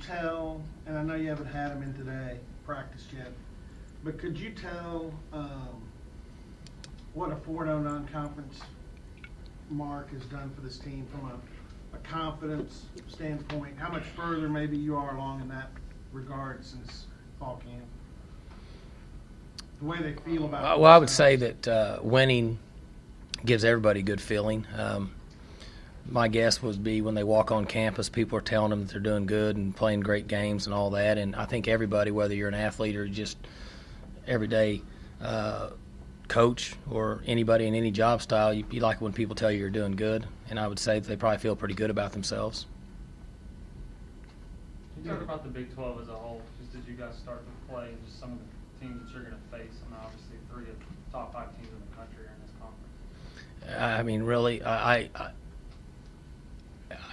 tell, and I know you haven't had him in today, practice yet, but could you tell what a 4-0 non-conference mark has done for this team from a confidence standpoint? How much further maybe you are along in that regard since fall camp? The way they feel about well, I would say that winning gives everybody a good feeling. My guess would be when they walk on campus, people are telling them that they're doing good and playing great games and all that. And I think everybody, whether you're an athlete or just everyday coach or anybody in any job style, you like when people tell you you're doing good. And I would say that they probably feel pretty good about themselves. Can you talk about the Big 12 as a whole, just as you guys start to play and just some of the teams that you're going to face? I mean, obviously 3 of the top 5 teams in the country are in this conference. I mean, really,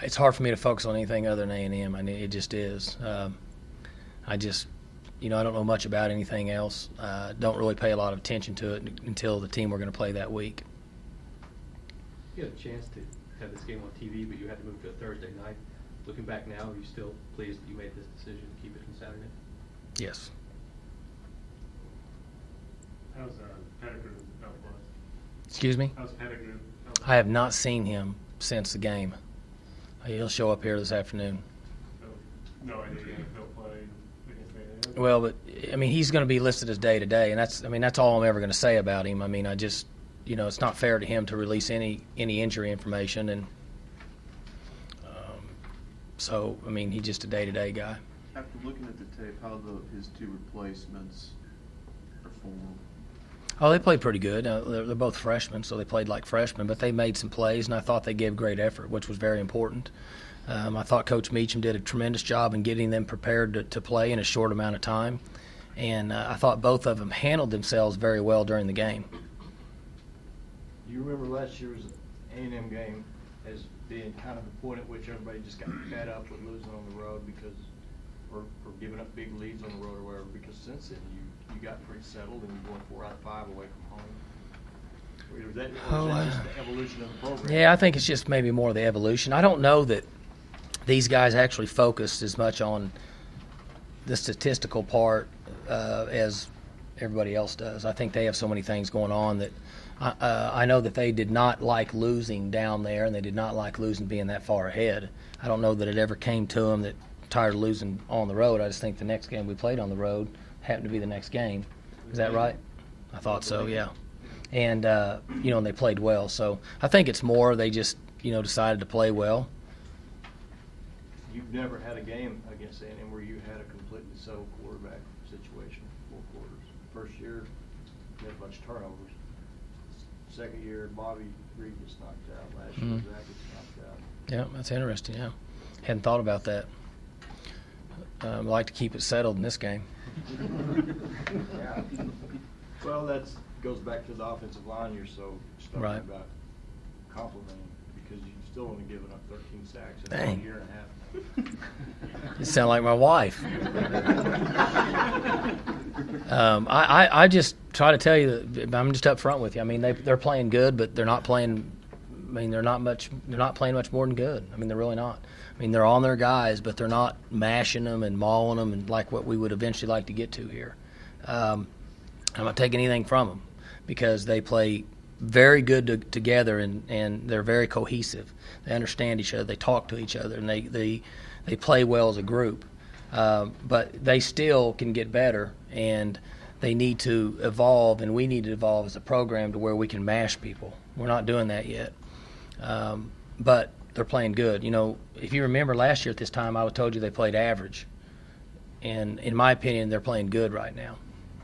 it's hard for me to focus on anything other than A&M. I mean, it just is. I just, I don't know much about anything else. Don't really pay a lot of attention to it until the team we're going to play that week. You had a chance to have this game on TV, but you had to move to a Thursday night. Looking back now, are you still pleased that you made this decision to keep it on Saturday? Yes. How's Pettigrew out was? Excuse me? How's Pettigrew? I have not seen him since the game. He'll show up here this afternoon. So, no idea if he'll play against A&M? Well, but I mean, he's going to be listed as day to day, and that's all I'm ever going to say about him. I mean, I just, it's not fair to him to release any injury information, and so I mean, he's just a day to day guy. After looking at the tape, how his 2 replacements performed? Oh, they played pretty good. They're both freshmen, so they played like freshmen, but they made some plays, and I thought they gave great effort, which was very important. I thought Coach Meacham did a tremendous job in getting them prepared to play in a short amount of time, and I thought both of them handled themselves very well during the game. You remember last year's A&M game as being kind of the point at which everybody just got fed up with losing on the road or giving up big leads on the road or whatever, because since then you got pretty settled and you won 4 out of 5 away from home. Or is that just the evolution of the program? Yeah, I think it's just maybe more the evolution. I don't know that these guys actually focused as much on the statistical part as everybody else does. I think they have so many things going on that I know that they did not like losing down there, and they did not like losing being that far ahead. I don't know that it ever came to them that tired of losing on the road. I just think the next game we played on the road happened to be the next game. Is that right? I thought so, yeah. And, and they played well. So I think it's more they just, decided to play well. You've never had a game against A&M where you had a completely settled quarterback situation, 4 quarters. First year, you had a bunch of turnovers. Second year, Bobby Reed gets knocked out. Last year, Zach gets knocked out. Yeah, that's interesting, yeah. Hadn't thought about that. I'd like to keep it settled in this game. Yeah. Well, that goes back to the offensive line you're so stubborn Right. about complimenting, because you've still only given up 13 sacks in Dang. a year and a half. You sound like my wife. I just try to tell you that I'm just up front with you. I mean, they're playing good, but they're not playing. I mean, they're not playing much more than good. I mean, they're really not. I mean, they're on their guys, but they're not mashing them and mauling them and like what we would eventually like to get to here. I'm not taking anything from them because they play very good together and they're very cohesive. They understand each other. They talk to each other, and they play well as a group. But they still can get better, and they need to evolve, and we need to evolve as a program to where we can mash people. We're not doing that yet. But they're playing good. If you remember last year at this time, I told you they played average. And in my opinion, they're playing good right now.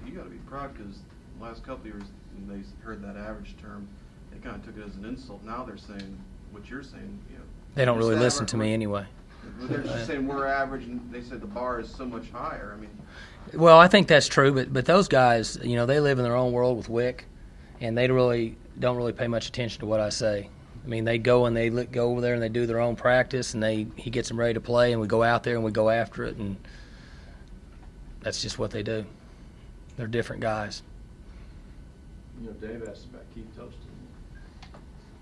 You got to be proud because the last couple of years when they heard that average term, they kind of took it as an insult. Now they're saying what you're saying. They don't really listen to me anyway. They're just saying we're average, and they said the bar is so much higher. I mean, well, I think that's true, but those guys, they live in their own world with Wick, and they don't really pay much attention to what I say. I mean, they go and they go over there and they do their own practice, and he gets them ready to play, and we go out there and we go after it, and that's just what they do. They're different guys. Dave asked about Keith Toaston.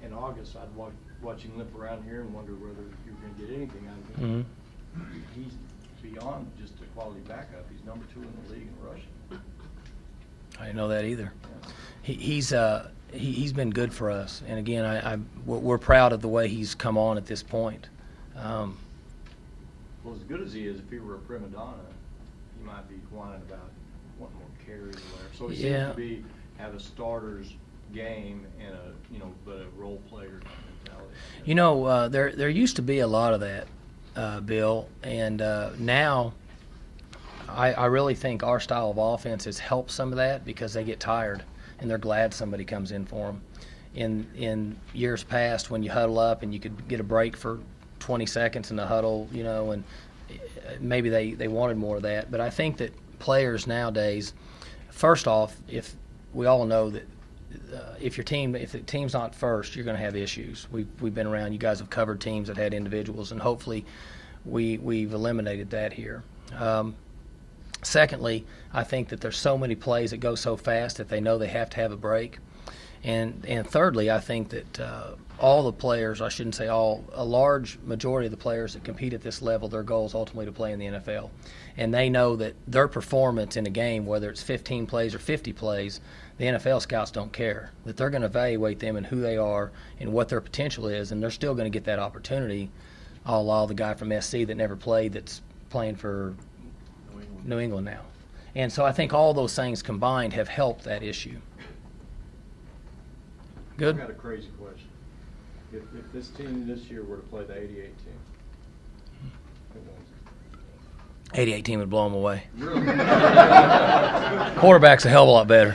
In August, I'd watch him limp around here and wonder whether you were going to get anything out of him. Mm-hmm. beyond just a quality backup. He's number 2 in the league in rushing. I didn't know that either. He's been good for us, and again, we're proud of the way he's come on at this point. Well, as good as he is, if he were a prima donna, he might be whining about wanting more carries or whatever. So he Yeah. seems to have a starter's game and but a role player mentality. There used to be a lot of that, Bill, and now I really think our style of offense has helped some of that because they get tired and they're glad somebody comes in for them. In years past, when you huddle up and you could get a break for 20 seconds in the huddle, and maybe they wanted more of that. But I think that players nowadays, first off, if we all know that if the team's not first, you're going to have issues. We've been around. You guys have covered teams that had individuals, and hopefully we've eliminated that here. Secondly, I think that there's so many plays that go so fast that they know they have to have a break. And thirdly, I think that all the players, I shouldn't say all, a large majority of the players that compete at this level, their goal is ultimately to play in the NFL. And they know that their performance in a game, whether it's 15 plays or 50 plays, the NFL scouts don't care. That they're going to evaluate them and who they are and what their potential is, and they're still going to get that opportunity, a la the guy from SC that never played that's playing for New England now. And so I think all those things combined have helped that issue. Good? I've got a crazy question. If this team this year were to play the 88 team, who wins? 88 team would blow them away. Really? Quarterback's a hell of a lot better.